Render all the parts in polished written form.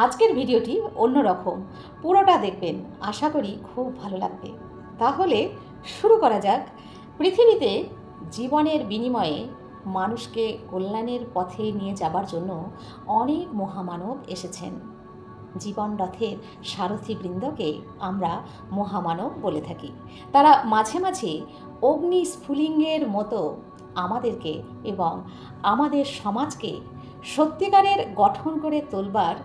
আজকের ভিডিওটি অন্যরকম, পুরোটা দেখবেন, আশা করি খুব ভালো লাগবে। তাহলে শুরু করা যাক। পৃথিবীতে জীবনের বিনিময়ে মানুষকে কল্যাণের পথে নিয়ে যাবার জন্য অনেক মহামানব এসেছেন। জীবন রথের সারথীবৃন্দকে আমরা মহামানব বলে থাকি। তারা মাঝে মাঝে অগ্নি স্ফুলিঙ্গের মতো আমাদেরকে এবং আমাদের সমাজকে সত্যিকারের গঠন করে তোলবার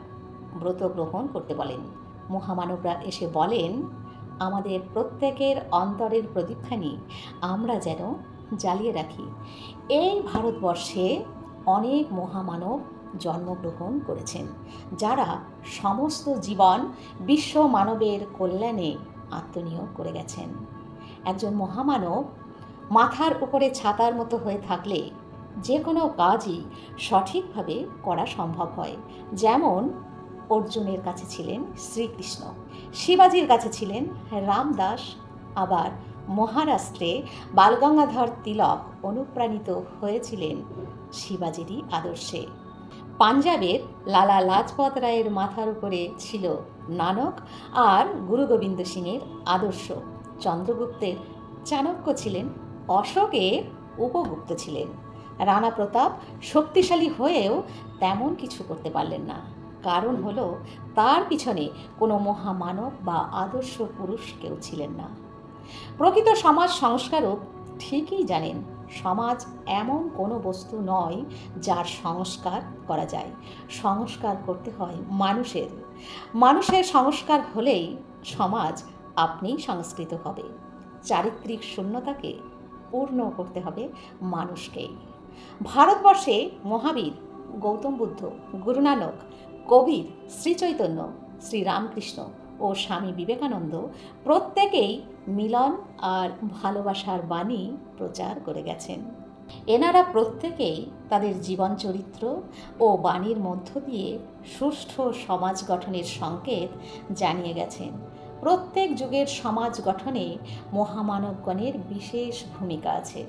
ব্রত গ্রহণ করতে বলেন। মহামানবরা এসে বলেন, আমাদের প্রত্যেকের অন্তরের প্রদীপখানি আমরা যেন জ্বালিয়ে রাখি। এই ভারতবর্ষে অনেক মহামানব জন্মগ্রহণ করেছেন, যারা সমস্ত জীবন বিশ্ব মানবের কল্যাণে আত্মনিয়োগ করে গেছেন। একজন মহামানব মাথার উপরে ছাতার মতো হয়ে থাকলে যে কোনো কাজই সঠিকভাবে করা সম্ভব হয়। যেমন অর্জুনের কাছে ছিলেন শ্রীকৃষ্ণ, শিবাজির কাছে ছিলেন রামদাস, আবার মহারাষ্ট্রে বালগঙ্গাধর তিলক অনুপ্রাণিত হয়েছিলেন শিবাজিরই আদর্শে। পাঞ্জাবের লালা লাজপত রায়ের মাথার উপরে ছিল নানক আর গুরু গোবিন্দ সিংয়ের আদর্শ। চন্দ্রগুপ্তের চাণক্য ছিলেন, অশোকের উপগুপ্ত ছিলেন। রানা প্রতাপ শক্তিশালী হয়েও তেমন কিছু করতে পারলেন না। কারণ হলো তার পিছনে কোনো মহামানব বা আদর্শ পুরুষ কেউ ছিলেন না। প্রকৃত সমাজ সংস্কারক ঠিকই জানেন, সমাজ এমন কোনো বস্তু নয় যার সংস্কার করা যায়। সংস্কার করতে হয় মানুষের। মানুষের সংস্কার হলেই সমাজ আপনিই সংস্কৃত হবে। চারিত্রিক শূন্যতাকে পূর্ণ করতে হবে মানুষকেই। ভারতবর্ষে মহাবীর, গৌতম বুদ্ধ, গুরু নানক, কবির, শ্রীচৈতন্য, শ্রীরামকৃষ্ণ ও স্বামী বিবেকানন্দ প্রত্যেকেই মিলন আর ভালোবাসার বাণী প্রচার করে গেছেন। এনারা প্রত্যেকেই তাদের জীবন চরিত্র ও বাণীর মধ্য দিয়ে সুষ্ঠু সমাজ গঠনের সংকেত জানিয়ে গেছেন। প্রত্যেক যুগের সমাজ গঠনে মহামানবগণের বিশেষ ভূমিকা আছে।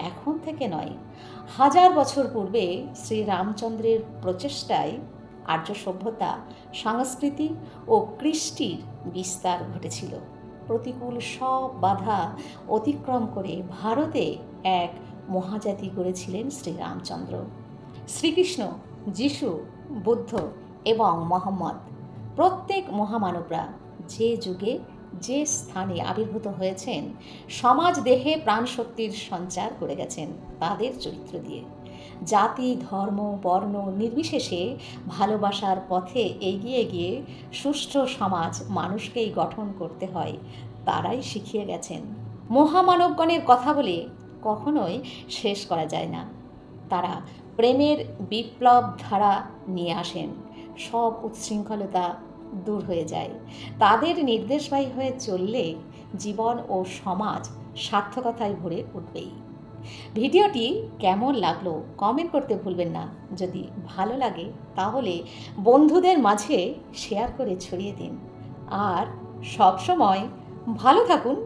এখন থেকে নয়, 1000 বছর পূর্বে শ্রীরামচন্দ্রের প্রচেষ্টায় আর্য সভ্যতা, সংস্কৃতি ও কৃষ্টির বিস্তার ঘটেছিল। প্রতিকূল সব বাধা অতিক্রম করে ভারতে এক মহাজাতি গড়েছিলেন শ্রীরামচন্দ্র। শ্রীকৃষ্ণ, যিশু, বুদ্ধ এবং মোহাম্মদ প্রত্যেক মহামানবরা যে যুগে যে স্থানে আবির্ভূত হয়েছেন, সমাজ দেহে প্রাণশক্তির সঞ্চার করে গেছেন তাদের চরিত্র দিয়ে। জাতি, ধর্ম, বর্ণ নির্বিশেষে ভালোবাসার পথে এগিয়ে গিয়ে সুষ্ঠু সমাজ মানুষকেই গঠন করতে হয়, তারাই শিখিয়ে গেছেন। মহামানবগণের কথা বলে কখনোই শেষ করা যায় না। তারা প্রেমের বিপ্লব ধারা নিয়ে আসেন, সব উচ্ছৃঙ্খলতা দূর হয়ে যায়। তাদের নির্দেশবাহী হয়ে চললে জীবন ও সমাজ সার্থকতায় ভরে উঠবেই। ভিডিওটি কেমন লাগলো কমেন্ট করতে ভুলবেন না। যদি ভালো লাগে তাহলে বন্ধুদের মাঝে শেয়ার করে ছড়িয়ে দিন। আর সব সময় ভালো থাকুন,